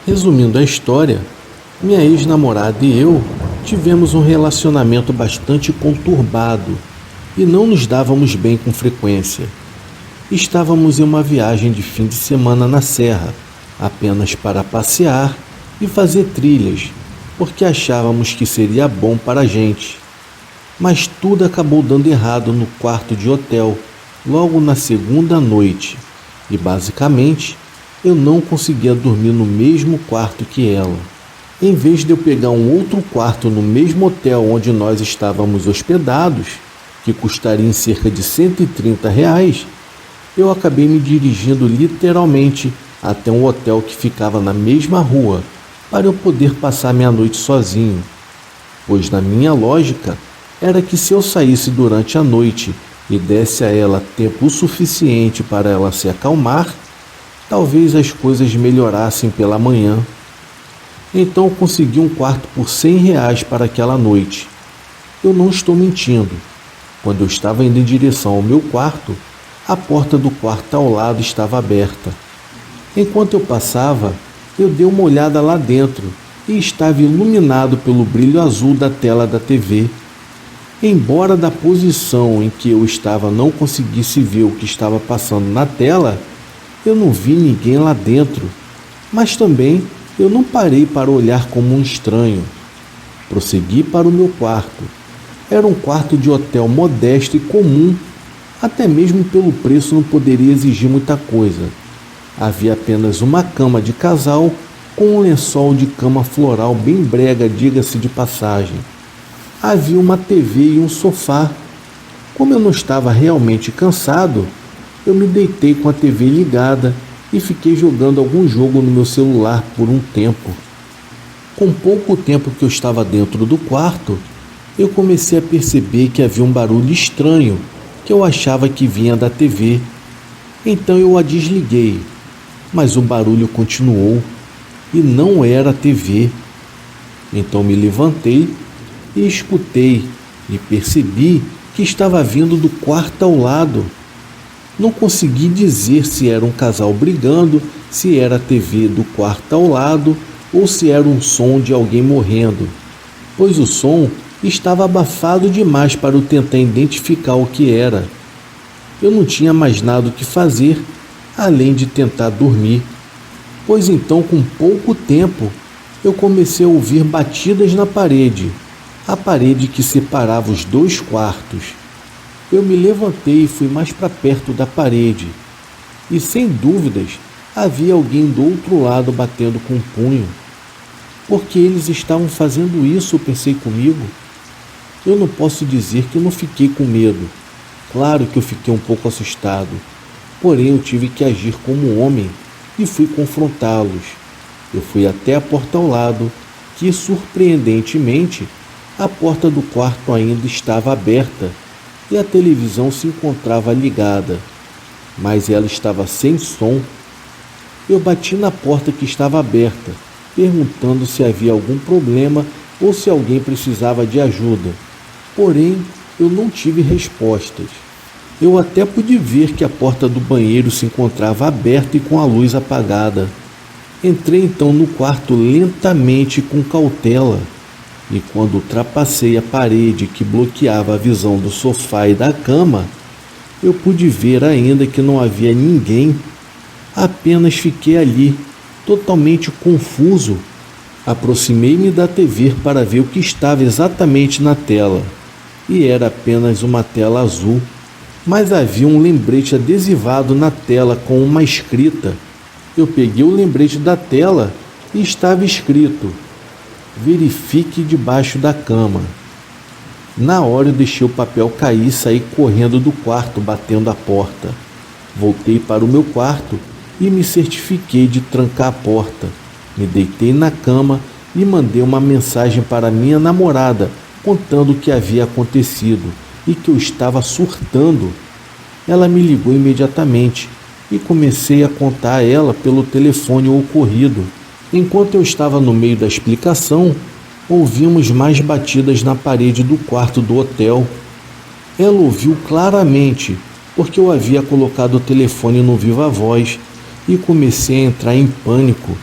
Resumindo a história, minha ex-namorada e eu tivemos um relacionamento bastante conturbado e não nos dávamos bem com frequência. Estávamos em uma viagem de fim de semana na serra, apenas para passear e fazer trilhas, porque achávamos que seria bom para a gente. Mas tudo acabou dando errado no quarto de hotel, logo na segunda noite, e basicamente eu não conseguia dormir no mesmo quarto que ela. Em vez de eu pegar um outro quarto no mesmo hotel onde nós estávamos hospedados, que custaria em cerca de R$ 130, eu acabei me dirigindo literalmente até um hotel que ficava na mesma rua, para eu poder passar minha noite sozinho. Pois na minha lógica, era que se eu saísse durante a noite e desse a ela tempo suficiente para ela se acalmar, talvez as coisas melhorassem pela manhã. Então eu consegui um quarto por R$ 100 para aquela noite. Eu não estou mentindo. Quando eu estava indo em direção ao meu quarto, a porta do quarto ao lado estava aberta. Enquanto eu passava, eu dei uma olhada lá dentro e estava iluminado pelo brilho azul da tela da TV. Embora da posição em que eu estava não conseguisse ver o que estava passando na tela, eu não vi ninguém lá dentro, mas também eu não parei para olhar como um estranho. Prossegui para o meu quarto. Era um quarto de hotel modesto e comum, até mesmo pelo preço não poderia exigir muita coisa. Havia apenas uma cama de casal com um lençol de cama floral bem brega, diga-se de passagem. Havia uma TV e um sofá. Como eu não estava realmente cansado, eu me deitei com a TV ligada e fiquei jogando algum jogo no meu celular por um tempo. Com pouco tempo que eu estava dentro do quarto, eu comecei a perceber que havia um barulho estranho que eu achava que vinha da TV. Então eu a desliguei, mas o barulho continuou e não era a TV. Então me levantei e escutei e percebi que estava vindo do quarto ao lado. Não consegui dizer se era um casal brigando, se era a TV do quarto ao lado ou se era um som de alguém morrendo, pois o som estava abafado demais para eu tentar identificar o que era. Eu não tinha mais nada o que fazer, além de tentar dormir, pois então com pouco tempo eu comecei a ouvir batidas na parede, a parede que separava os dois quartos. Eu me levantei e fui mais para perto da parede, e sem dúvidas havia alguém do outro lado batendo com um punho. Por que eles estavam fazendo isso? Eu pensei comigo. Eu não posso dizer que eu não fiquei com medo. Claro que eu fiquei um pouco assustado, porém eu tive que agir como homem e fui confrontá-los. Eu fui até a porta ao lado, que surpreendentemente a porta do quarto ainda estava aberta e a televisão se encontrava ligada, mas ela estava sem som. Eu bati na porta que estava aberta, perguntando se havia algum problema ou se alguém precisava de ajuda. Porém, eu não tive respostas. Eu até pude ver que a porta do banheiro se encontrava aberta e com a luz apagada. Entrei então no quarto lentamente e com cautela, e quando ultrapassei a parede que bloqueava a visão do sofá e da cama, eu pude ver ainda que não havia ninguém. Apenas fiquei ali, totalmente confuso. Aproximei-me da TV para ver o que estava exatamente na tela, e era apenas uma tela azul, mas havia um lembrete adesivado na tela com uma escrita. Eu peguei o lembrete da tela e estava escrito: verifique debaixo da cama. Na hora eu deixei o papel cair e saí correndo do quarto, batendo a porta. Voltei para o meu quarto e me certifiquei de trancar a porta. Me deitei na cama e mandei uma mensagem para minha namorada, contando o que havia acontecido e que eu estava surtando. Ela me ligou imediatamente e comecei a contar a ela pelo telefone o ocorrido. Enquanto eu estava no meio da explicação, ouvimos mais batidas na parede do quarto do hotel. Ela ouviu claramente, porque eu havia colocado o telefone no viva-voz e comecei a entrar em pânico.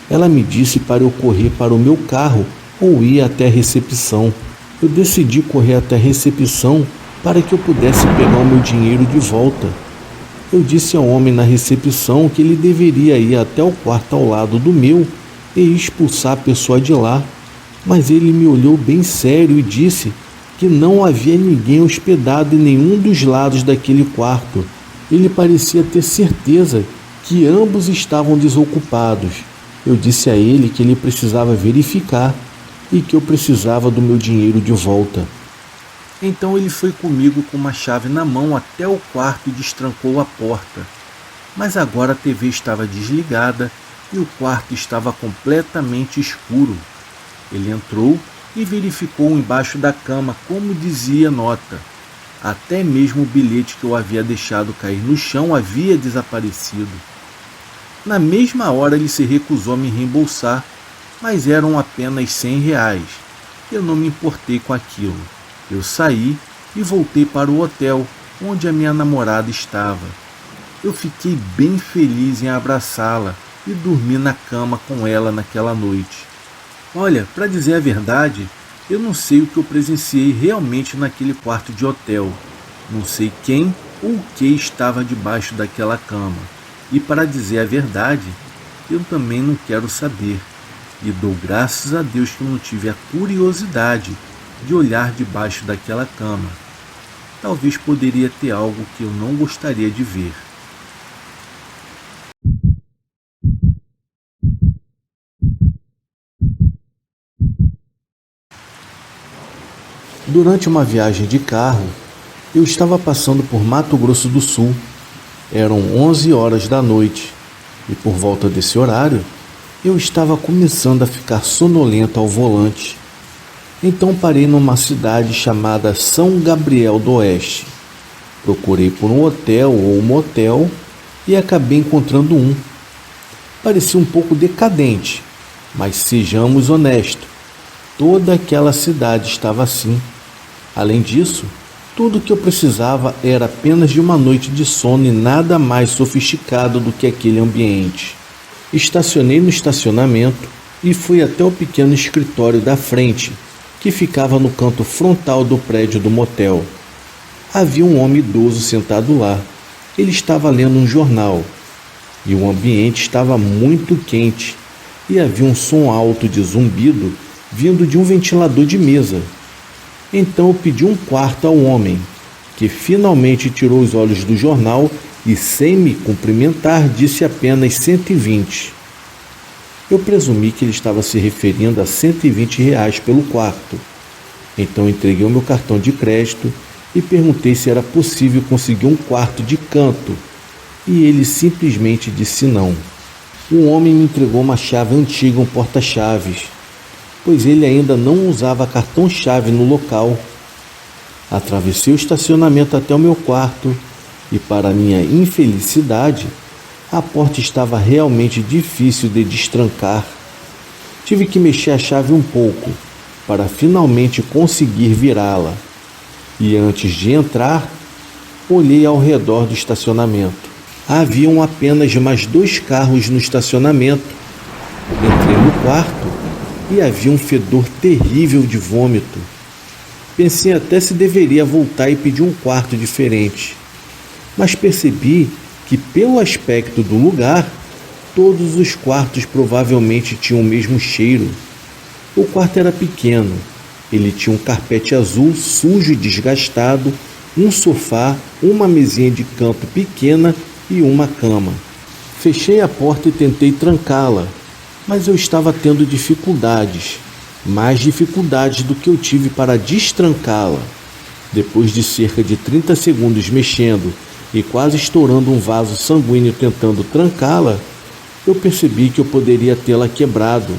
Ela me disse para eu correr para o meu carro ou ir até a recepção. Eu decidi correr até a recepção para que eu pudesse pegar o meu dinheiro de volta. Eu disse ao homem na recepção que ele deveria ir até o quarto ao lado do meu e expulsar a pessoa de lá, mas ele me olhou bem sério e disse que não havia ninguém hospedado em nenhum dos lados daquele quarto. Ele parecia ter certeza que ambos estavam desocupados. Eu disse a ele que ele precisava verificar e que eu precisava do meu dinheiro de volta. Então ele foi comigo com uma chave na mão até o quarto e destrancou a porta. Mas agora a TV estava desligada e o quarto estava completamente escuro. Ele entrou e verificou embaixo da cama, como dizia a nota. Até mesmo o bilhete que eu havia deixado cair no chão havia desaparecido. Na mesma hora ele se recusou a me reembolsar, mas eram apenas R$100. Eu não me importei com aquilo. Eu saí e voltei para o hotel onde a minha namorada estava. Eu fiquei bem feliz em abraçá-la e dormi na cama com ela naquela noite. Olha, para dizer a verdade, eu não sei o que eu presenciei realmente naquele quarto de hotel. Não sei quem ou o que estava debaixo daquela cama. E para dizer a verdade, eu também não quero saber. E dou graças a Deus que eu não tive a curiosidade de olhar debaixo daquela cama. Talvez poderia ter algo que eu não gostaria de ver. Durante uma viagem de carro, eu estava passando por Mato Grosso do Sul. Eram 11 horas da noite e por volta desse horário, eu estava começando a ficar sonolento ao volante. Então parei numa cidade chamada São Gabriel do Oeste. Procurei por um hotel ou um motel e acabei encontrando um. Parecia um pouco decadente, mas sejamos honestos, toda aquela cidade estava assim. Além disso, tudo o que eu precisava era apenas de uma noite de sono e nada mais sofisticado do que aquele ambiente. Estacionei no estacionamento e fui até o pequeno escritório da frente, que ficava no canto frontal do prédio do motel. Havia um homem idoso sentado lá. Ele estava lendo um jornal e o ambiente estava muito quente e havia um som alto de zumbido vindo de um ventilador de mesa. Então eu pedi um quarto ao homem, que finalmente tirou os olhos do jornal e, sem me cumprimentar, disse apenas 120. Eu presumi que ele estava se referindo a R$120 pelo quarto. Então entreguei o meu cartão de crédito e perguntei se era possível conseguir um quarto de canto, e ele simplesmente disse não. O homem me entregou uma chave antiga, um porta-chaves, pois ele ainda não usava cartão-chave no local. Atravessei o estacionamento até o meu quarto e, para minha infelicidade, a porta estava realmente difícil de destrancar. Tive que mexer a chave um pouco para finalmente conseguir virá-la. E antes de entrar, olhei ao redor do estacionamento. Haviam apenas mais 2 carros no estacionamento. Entrei no quarto e havia um fedor terrível de vômito. Pensei até se deveria voltar e pedir um quarto diferente. Mas percebi que, pelo aspecto do lugar, todos os quartos provavelmente tinham o mesmo cheiro. O quarto era pequeno. Ele tinha um carpete azul sujo e desgastado, um sofá, uma mesinha de canto pequena e uma cama. Fechei a porta e tentei trancá-la, mas eu estava tendo dificuldades, mais dificuldades do que eu tive para destrancá-la. Depois de cerca de 30 segundos mexendo e quase estourando um vaso sanguíneo tentando trancá-la, eu percebi que eu poderia tê-la quebrado.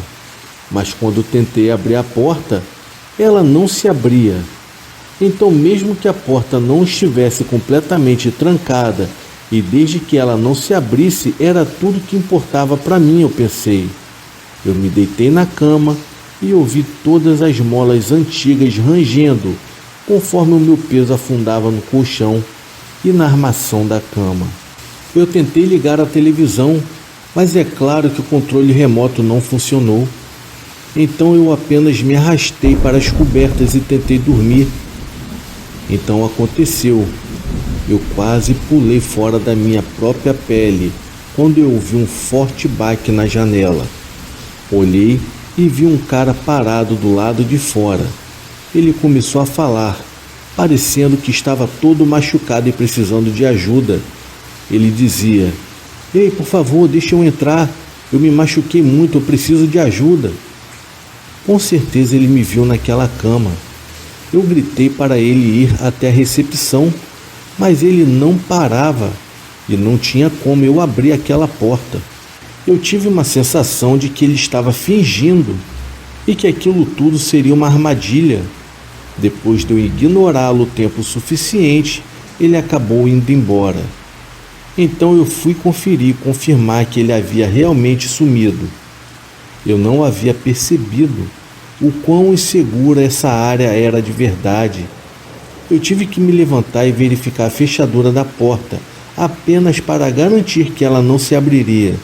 Mas quando tentei abrir a porta, ela não se abria. Então, mesmo que a porta não estivesse completamente trancada e desde que ela não se abrisse, era tudo que importava para mim, eu pensei. Eu me deitei na cama e ouvi todas as molas antigas rangendo conforme o meu peso afundava no colchão e na armação da cama. Eu tentei ligar a televisão, Mas é claro que o controle remoto não funcionou. Então eu apenas me arrastei para as cobertas e tentei dormir. Então aconteceu. Eu quase pulei fora da minha própria pele quando eu ouvi um forte baque na janela. Olhei e vi um cara parado do lado de fora. Ele começou a falar, parecendo que estava todo machucado e precisando de ajuda. Ele dizia: "Ei, por favor, deixa eu entrar. Eu me machuquei muito, eu preciso de ajuda." Com certeza ele me viu naquela cama. Eu gritei para ele ir até a recepção, mas ele não parava e não tinha como eu abrir aquela porta. Eu tive uma sensação de que ele estava fingindo e que aquilo tudo seria uma armadilha. Depois de eu ignorá-lo o tempo suficiente, ele acabou indo embora. Então eu fui conferir e confirmar que ele havia realmente sumido. Eu não havia percebido o quão insegura essa área era de verdade. Eu tive que me levantar e verificar a fechadura da porta, apenas para garantir que ela não se abriria.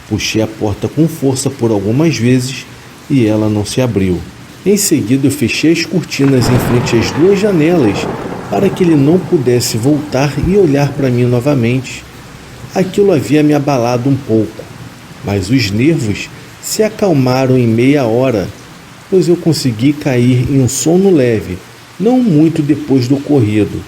Puxei a porta com força por algumas vezes e ela não se abriu. Em seguida eu fechei as cortinas em frente às duas janelas para que ele não pudesse voltar e olhar para mim novamente. Aquilo havia me abalado um pouco, mas os nervos se acalmaram em meia hora, pois eu consegui cair em um sono leve, não muito depois do ocorrido,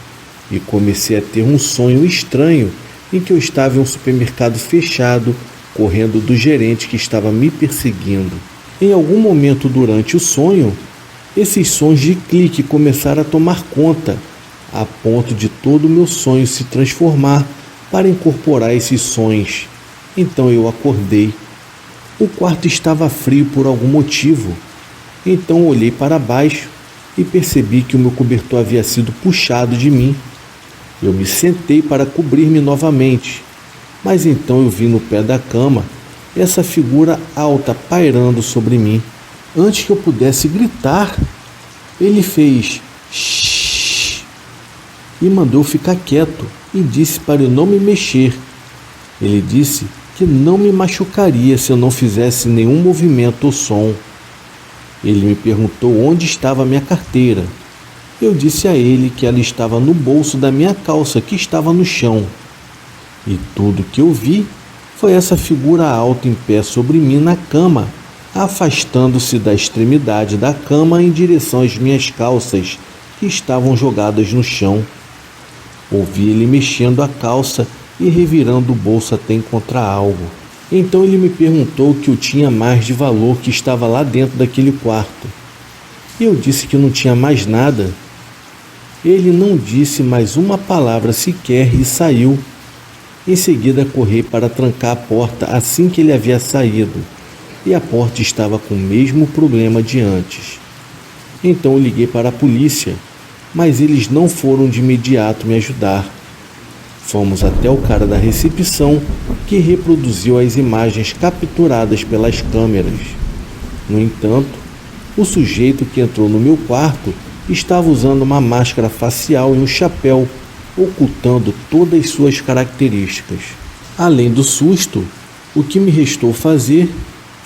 e comecei a ter um sonho estranho em que eu estava em um supermercado fechado, correndo do gerente que estava me perseguindo. Em algum momento durante o sonho, esses sons de clique começaram a tomar conta, a ponto de todo o meu sonho se transformar para incorporar esses sons. Então eu acordei. O quarto estava frio por algum motivo. Então olhei para baixo e percebi que o meu cobertor havia sido puxado de mim. Eu me sentei para cobrir-me novamente, mas então eu vi no pé da cama essa figura alta pairando sobre mim. Antes que eu pudesse gritar, ele fez shhh e mandou ficar quieto e disse para eu não me mexer. Ele disse que não me machucaria se eu não fizesse nenhum movimento ou som. Ele me perguntou onde estava a minha carteira. Eu disse a ele que ela estava no bolso da minha calça que estava no chão. E tudo que eu vi foi essa figura alta em pé sobre mim na cama, afastando-se da extremidade da cama em direção às minhas calças, que estavam jogadas no chão. Ouvi ele mexendo a calça e revirando o bolso até encontrar algo. Então ele me perguntou o que eu tinha mais de valor que estava lá dentro daquele quarto. Eu disse que não tinha mais nada. Ele não disse mais uma palavra sequer e saiu. Em seguida corri para trancar a porta assim que ele havia saído, e a porta estava com o mesmo problema de antes. Então eu liguei para a polícia, mas eles não foram de imediato me ajudar. Fomos até o cara da recepção, que reproduziu as imagens capturadas pelas câmeras. No entanto, o sujeito que entrou no meu quarto estava usando uma máscara facial e um chapéu, ocultando todas as suas características. Além do susto, o que me restou fazer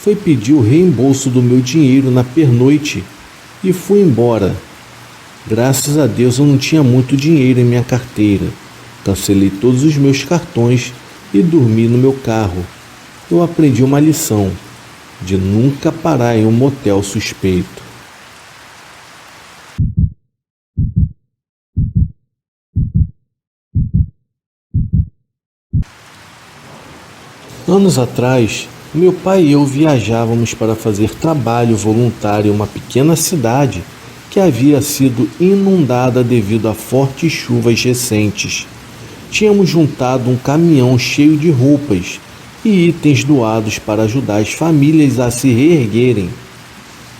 foi pedir o reembolso do meu dinheiro na pernoite e fui embora. Graças a Deus eu não tinha muito dinheiro em minha carteira. Cancelei todos os meus cartões e dormi no meu carro. Eu aprendi uma lição: de nunca parar em um motel suspeito. Anos atrás, meu pai e eu viajávamos para fazer trabalho voluntário em uma pequena cidade que havia sido inundada devido a fortes chuvas recentes. Tínhamos juntado um caminhão cheio de roupas e itens doados para ajudar as famílias a se reerguerem.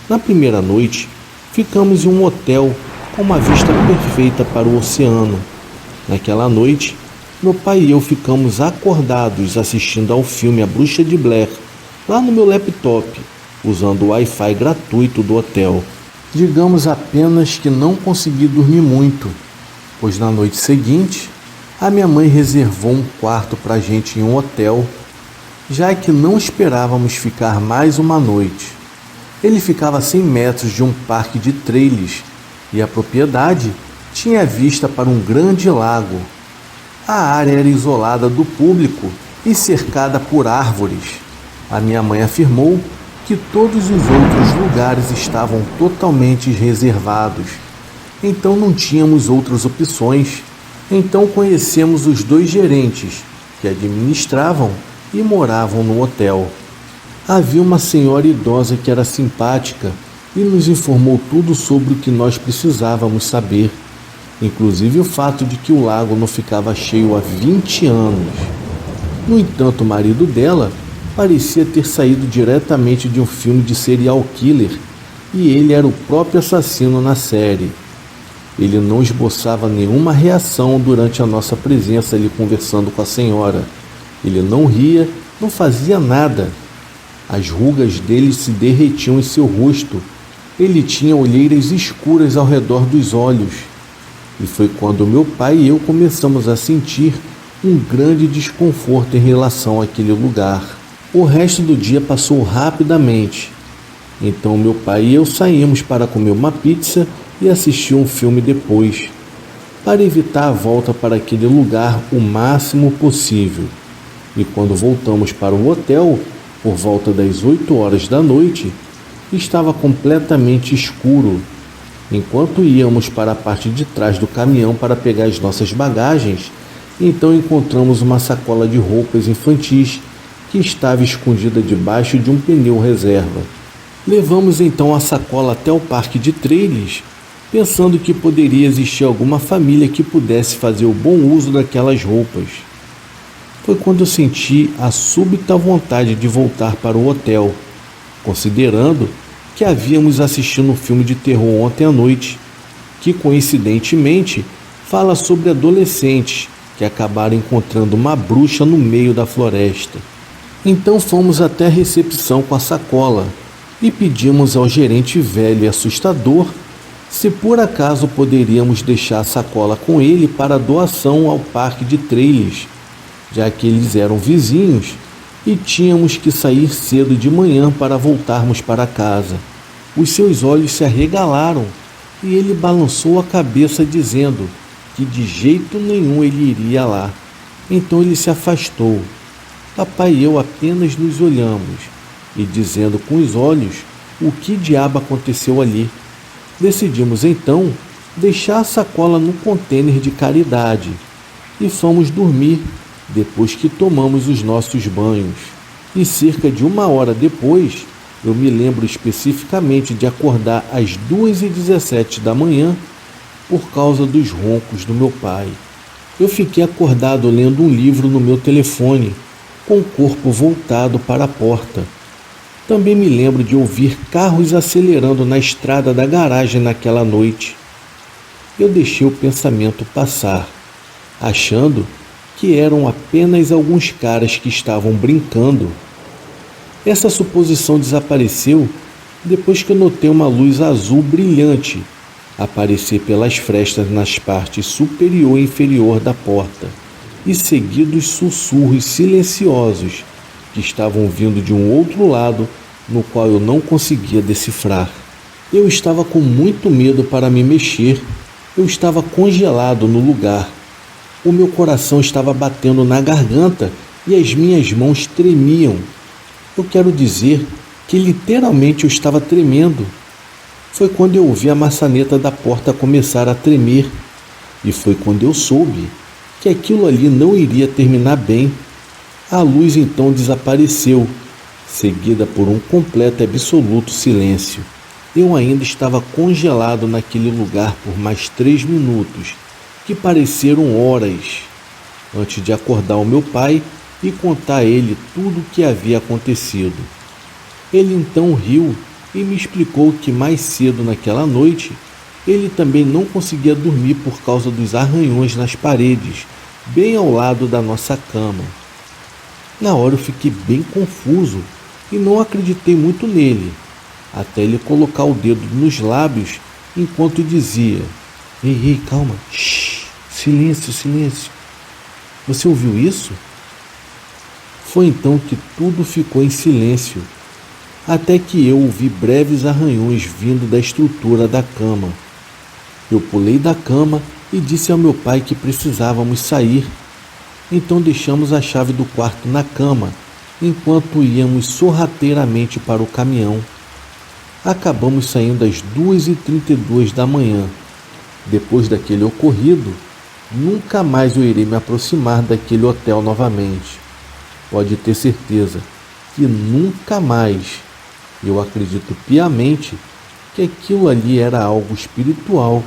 Na primeira noite, ficamos em um hotel com uma vista perfeita para o oceano. Naquela noite, meu pai e eu ficamos acordados assistindo ao filme A Bruxa de Blair, lá no meu laptop, usando o Wi-Fi gratuito do hotel. Digamos apenas que não consegui dormir muito, pois na noite seguinte, a minha mãe reservou um quarto para a gente em um hotel. já que não esperávamos ficar mais uma noite. Ele ficava a 100 metros de um parque de trailers e a propriedade tinha vista para um grande lago. A área era isolada do público e cercada por árvores. A minha mãe afirmou que todos os outros lugares estavam totalmente reservados. Então não tínhamos outras opções. Então conhecemos os 2 gerentes que administravam e moravam no hotel. Havia uma senhora idosa que era simpática e nos informou tudo sobre o que nós precisávamos saber, inclusive o fato de que o lago não ficava cheio há 20 anos. No entanto, o marido dela parecia ter saído diretamente de um filme de serial killer e ele era o próprio assassino na série. Ele não esboçava nenhuma reação durante a nossa presença ali conversando com a senhora. Ele não ria, não fazia nada. As rugas dele se derretiam em seu rosto. Ele tinha olheiras escuras ao redor dos olhos. E foi quando meu pai e eu começamos a sentir um grande desconforto em relação àquele lugar. O resto do dia passou rapidamente. Então meu pai e eu saímos para comer uma pizza e assistir um filme depois, para evitar a volta para aquele lugar o máximo possível. E quando voltamos para o hotel, por volta das 8 horas da noite, estava completamente escuro. Enquanto íamos para a parte de trás do caminhão para pegar as nossas bagagens, então encontramos uma sacola de roupas infantis que estava escondida debaixo de um pneu reserva. Levamos então a sacola até o parque de trailers, pensando que poderia existir alguma família que pudesse fazer o bom uso daquelas roupas. Foi quando eu senti a súbita vontade de voltar para o hotel, considerando que havíamos assistido um filme de terror ontem à noite, que coincidentemente fala sobre adolescentes que acabaram encontrando uma bruxa no meio da floresta. Então fomos até a recepção com a sacola e pedimos ao gerente velho e assustador se por acaso poderíamos deixar a sacola com ele para doação ao parque de trailers, já que eles eram vizinhos e tínhamos que sair cedo de manhã para voltarmos para casa. Os seus olhos se arregalaram e ele balançou a cabeça dizendo que de jeito nenhum ele iria lá. Então ele se afastou. Papai e eu apenas nos olhamos e, dizendo com os olhos o que diabo aconteceu ali, decidimos então deixar a sacola no contêiner de caridade e fomos dormir depois que tomamos os nossos banhos. E cerca de 1 hora depois, eu me lembro especificamente de acordar às 2h17 da manhã por causa dos roncos do meu pai. Eu fiquei acordado lendo um livro no meu telefone, com o corpo voltado para a porta. Também me lembro de ouvir carros acelerando na estrada da garagem naquela noite. Eu deixei o pensamento passar, achando que eram apenas alguns caras que estavam brincando. Essa suposição desapareceu depois que eu notei uma luz azul brilhante aparecer pelas frestas nas partes superior e inferior da porta, e seguidos sussurros silenciosos que estavam vindo de um outro lado no qual eu não conseguia decifrar. Eu estava com muito medo para me mexer. Eu estava congelado no lugar. O meu coração estava batendo na garganta e as minhas mãos tremiam. Eu quero dizer que literalmente eu estava tremendo. Foi quando eu ouvi a maçaneta da porta começar a tremer. E foi quando eu soube que aquilo ali não iria terminar bem. A luz então desapareceu, seguida por um completo e absoluto silêncio. Eu ainda estava congelado naquele lugar por mais 3 minutos, que pareceram horas, antes de acordar o meu pai e contar a ele tudo o que havia acontecido. Ele então riu e me explicou que mais cedo naquela noite, ele também não conseguia dormir por causa dos arranhões nas paredes, bem ao lado da nossa cama. Na hora eu fiquei bem confuso e não acreditei muito nele, até ele colocar o dedo nos lábios enquanto dizia: Ei, calma, shh, silêncio, silêncio. Você ouviu isso? Foi então que tudo ficou em silêncio, até que eu ouvi breves arranhões vindo da estrutura da cama. Eu pulei da cama e disse ao meu pai que precisávamos sair. Então deixamos a chave do quarto na cama, enquanto íamos sorrateiramente para o caminhão. Acabamos saindo às 2h32 da manhã. Depois daquele ocorrido, nunca mais eu irei me aproximar daquele hotel novamente. Pode ter certeza que nunca mais. Eu acredito piamente que aquilo ali era algo espiritual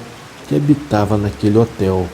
que habitava naquele hotel.